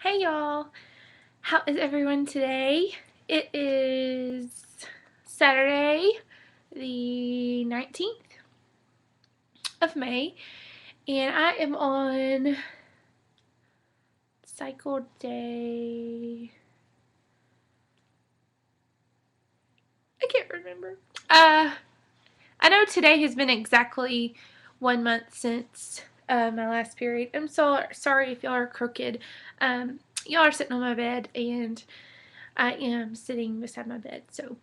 Hey y'all, how is everyone today? It is Saturday, the 19th of May, and I am on cycle day. I can't remember. I know today has been exactly 1 month since my last period. I'm so sorry if y'all are crooked. Y'all are sitting on my bed, and I am sitting beside my bed, so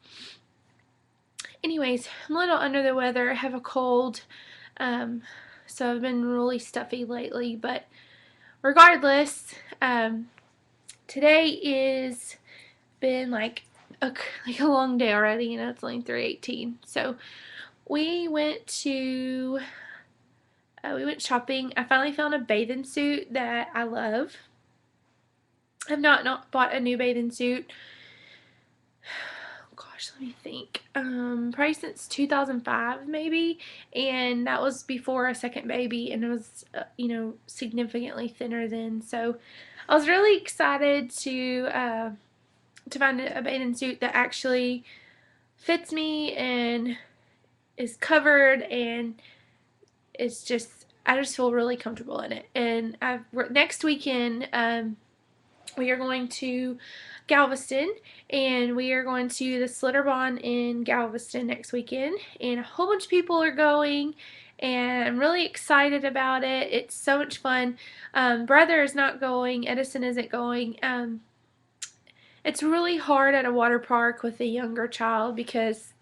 anyways, I'm a little under the weather. I have a cold, um, so I've been really stuffy lately. But regardless, today is been like a long day already. It's only 3:18. So we went to we went shopping. I finally found a bathing suit that I love. I've not bought a new bathing suit. Gosh, let me think. Probably since 2005 maybe, and that was before a second baby, and it was significantly thinner then. So I was really excited to find a bathing suit that actually fits me and is covered, and it's just I just feel really comfortable in it. And next weekend we are going to Galveston, and we are going to the Slitterbahn in Galveston next weekend, and a whole bunch of people are going, and I'm really excited about it. It's so much fun. Brother is not going. Edison isn't going. It's really hard at a water park with a younger child because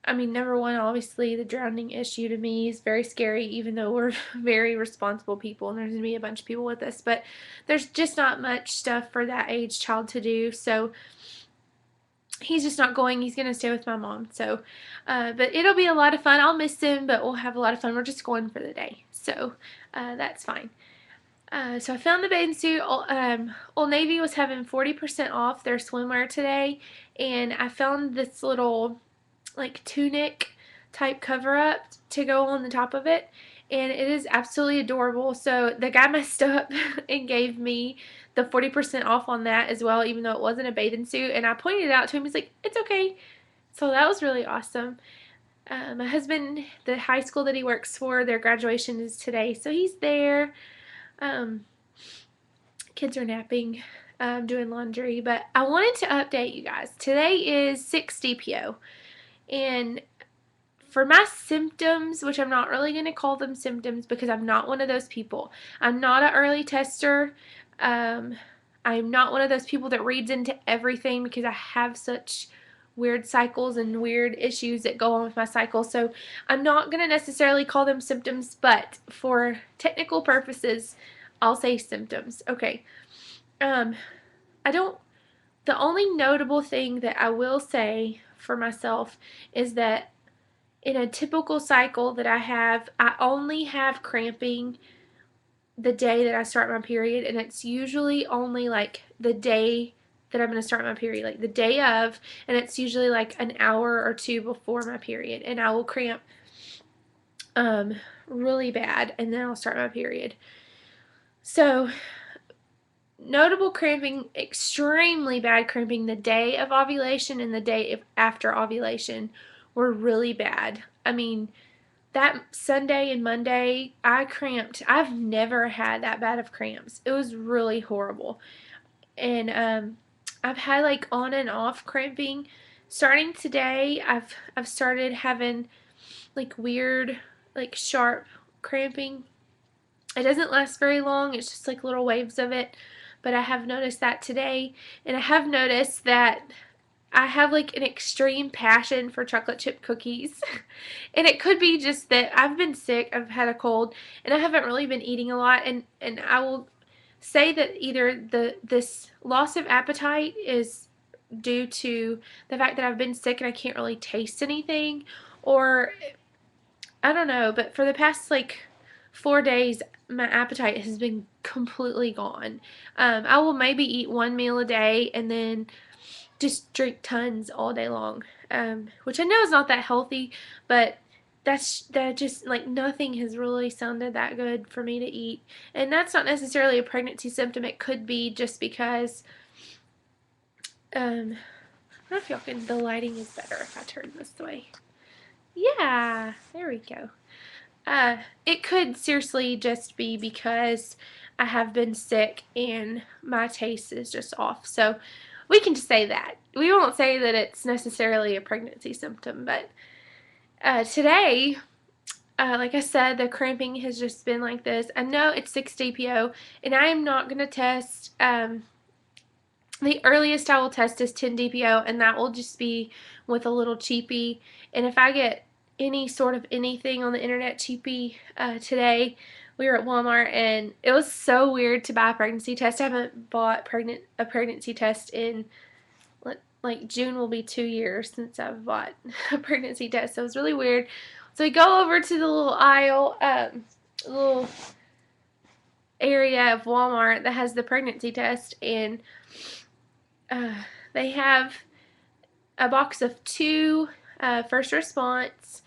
number one, obviously, the drowning issue to me is very scary, even though we're very responsible people and there's going to be a bunch of people with us. But there's just not much stuff for that age child to do. So he's just not going. He's going to stay with my mom. So, but it'll be a lot of fun. I'll miss him, but we'll have a lot of fun. We're just going for the day. So that's fine. So I found the bathing suit. Old Navy was having 40% off their swimwear today, and I found this little like tunic type cover up to go on the top of it, and it is absolutely adorable. So the guy messed up and gave me the 40% off on that as well, even though it wasn't a bathing suit, and I pointed it out to him. He's like, it's okay. So that was really awesome. My husband, the high school that he works for, their graduation is today, so he's there. um, Kids are napping, doing laundry, but I wanted to update you guys. Today is 6 DPO, and for my symptoms, which I'm not really going to call them symptoms because I'm not one of those people. I'm not an early tester. Um, I'm not one of those people that reads into everything because I have such weird cycles and weird issues that go on with my cycle. So I'm not going to necessarily call them symptoms, but for technical purposes, I'll say symptoms. Okay. Um, I don't, the only notable thing that I will say for myself is that in a typical cycle that I only have cramping the day that I start my period, and it's usually only like the day that I'm going to start my period, like the day of, and it's usually like an hour or two before my period, and I will cramp really bad, and then I'll start my period. So notable cramping, extremely bad cramping the day of ovulation and the day after ovulation were really bad. That Sunday and Monday, I cramped. I've never had that bad of cramps. It was really horrible. And I've had like on and off cramping. Starting today, I've started having like weird, like sharp cramping. It doesn't last very long. It's just like little waves of it. But I have noticed that today, and I have noticed that I have like an extreme passion for chocolate chip cookies. And it could be just that I've been sick, I've had a cold, and I haven't really been eating a lot, and I will say that either this loss of appetite is due to the fact that I've been sick and I can't really taste anything, or I don't know, but for the past like 4 days my appetite has been completely gone. I will maybe eat one meal a day and then just drink tons all day long, which I know is not that healthy, but that just like nothing has really sounded that good for me to eat. And that's not necessarily a pregnancy symptom. It could be just because I don't know if y'all can, the lighting is better if I turn this way. Yeah, there we go. It could seriously just be because I have been sick and my taste is just off. So we can just say that. We won't say that it's necessarily a pregnancy symptom, but today, like I said, the cramping has just been like this. I know it's 6 DPO, and I am not going to test. The earliest I will test is 10 DPO, and that will just be with a little cheapie. And if I get any sort of anything on the internet cheapie today, we were at Walmart, and it was so weird to buy a pregnancy test. I haven't bought a pregnancy test in, like, June will be 2 years since I've bought a pregnancy test. So it was really weird. So we go over to the little aisle, little area of Walmart that has the pregnancy test, and they have a box of 2 first response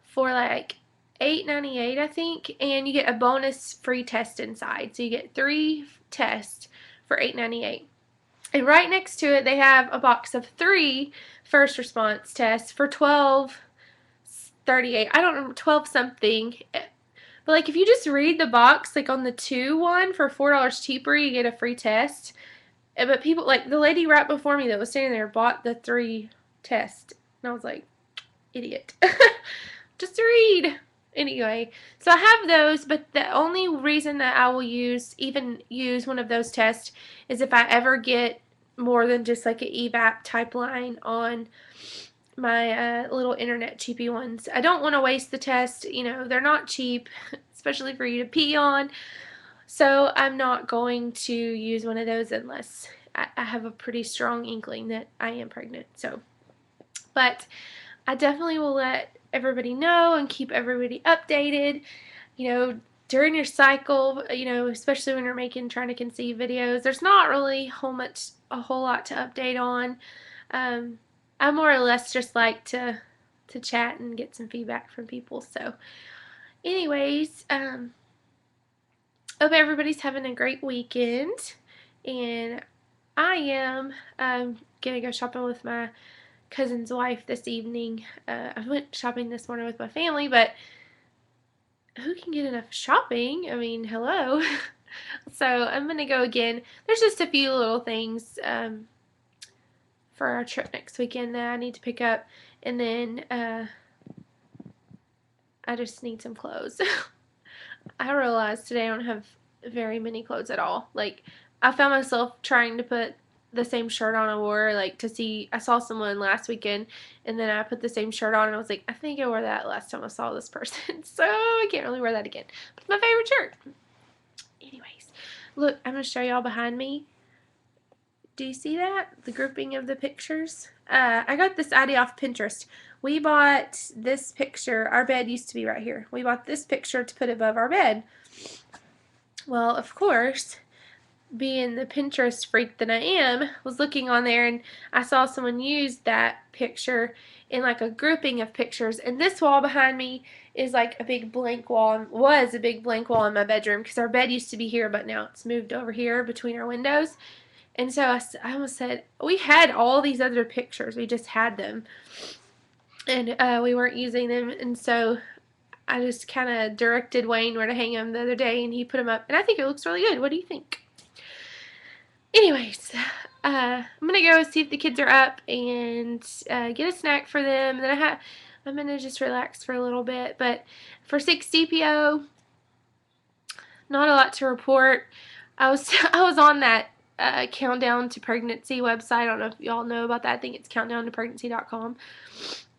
for like $8.98, I think, and you get a bonus free test inside. So you get 3 tests for $8.98. And right next to it, they have a box of 3 first response tests for $12.38. I don't remember, 12 something. But like if you just read the box, like on the 2 one for $4 cheaper, you get a free test. But people, like the lady right before me that was standing there, bought the 3 tests. And I was like, idiot. Just read. Anyway, so I have those, but the only reason that I will use one of those tests is if I ever get more than just like an evap type line on my little internet cheapy ones. I don't want to waste the test. You know, they're not cheap, especially for you to pee on. So I'm not going to use one of those unless I have a pretty strong inkling that I am pregnant. So, but I definitely will let everybody know and keep everybody updated. You know, during your cycle, you know, especially when you're trying to conceive videos, there's not really a whole lot to update on. I more or less just like to chat and get some feedback from people. So, anyways, hope everybody's having a great weekend, and I am gonna go shopping with my cousin's wife this evening. I went shopping this morning with my family, but who can get enough shopping? I mean, hello. So I'm gonna go again. There's just a few little things for our trip next weekend that I need to pick up, and then I just need some clothes. I realized today I don't have very many clothes at all. Like, I found myself trying to put the same shirt on I wore, like, to see, I saw someone last weekend, and then I put the same shirt on, and I was like, I think I wore that last time I saw this person, so I can't really wear that again. But it's my favorite shirt. Anyways, look, I'm going to show y'all behind me. Do you see that? The grouping of the pictures? I got this idea off Pinterest. We bought this picture. Our bed used to be right here. We bought this picture to put above our bed. Well, of course, being the Pinterest freak that I am, was looking on there, and I saw someone use that picture in like a grouping of pictures. And this wall behind me is like a big blank wall, was a big blank wall in my bedroom, because our bed used to be here, but now it's moved over here between our windows. And so I almost said, we had all these other pictures, we just had them, and we weren't using them. And so I just kind of directed Wayne where to hang them the other day, and he put them up, and I think it looks really good. What do you think? Anyways, I'm gonna go see if the kids are up and get a snack for them. And then I'm gonna just relax for a little bit. But for 6 DPO, not a lot to report. I was on that countdown to pregnancy website. I don't know if y'all know about that. I think it's countdowntopregnancy.com.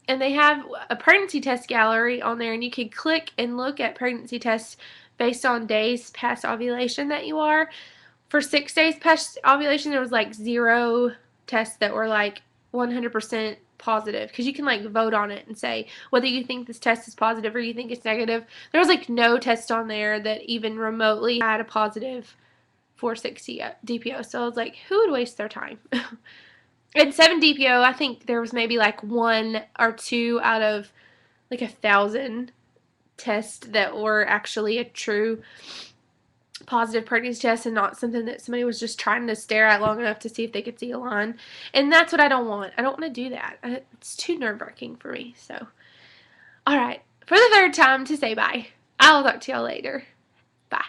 And they have a pregnancy test gallery on there, and you can click and look at pregnancy tests based on days past ovulation that you are. For 6 days past ovulation, there was like 0 tests that were like 100% positive, because you can like vote on it and say whether you think this test is positive or you think it's negative. There was like no test on there that even remotely had a positive for 60 DPO. So I was like, who would waste their time? And 7 DPO, I think there was maybe like 1 or 2 out of like 1,000 tests that were actually a true positive pregnancy test and not something that somebody was just trying to stare at long enough to see if they could see a line. And that's what I don't want. I don't want to do that. It's too nerve-wracking for me. So, all right. For the third time to say bye. I'll talk to y'all later. Bye.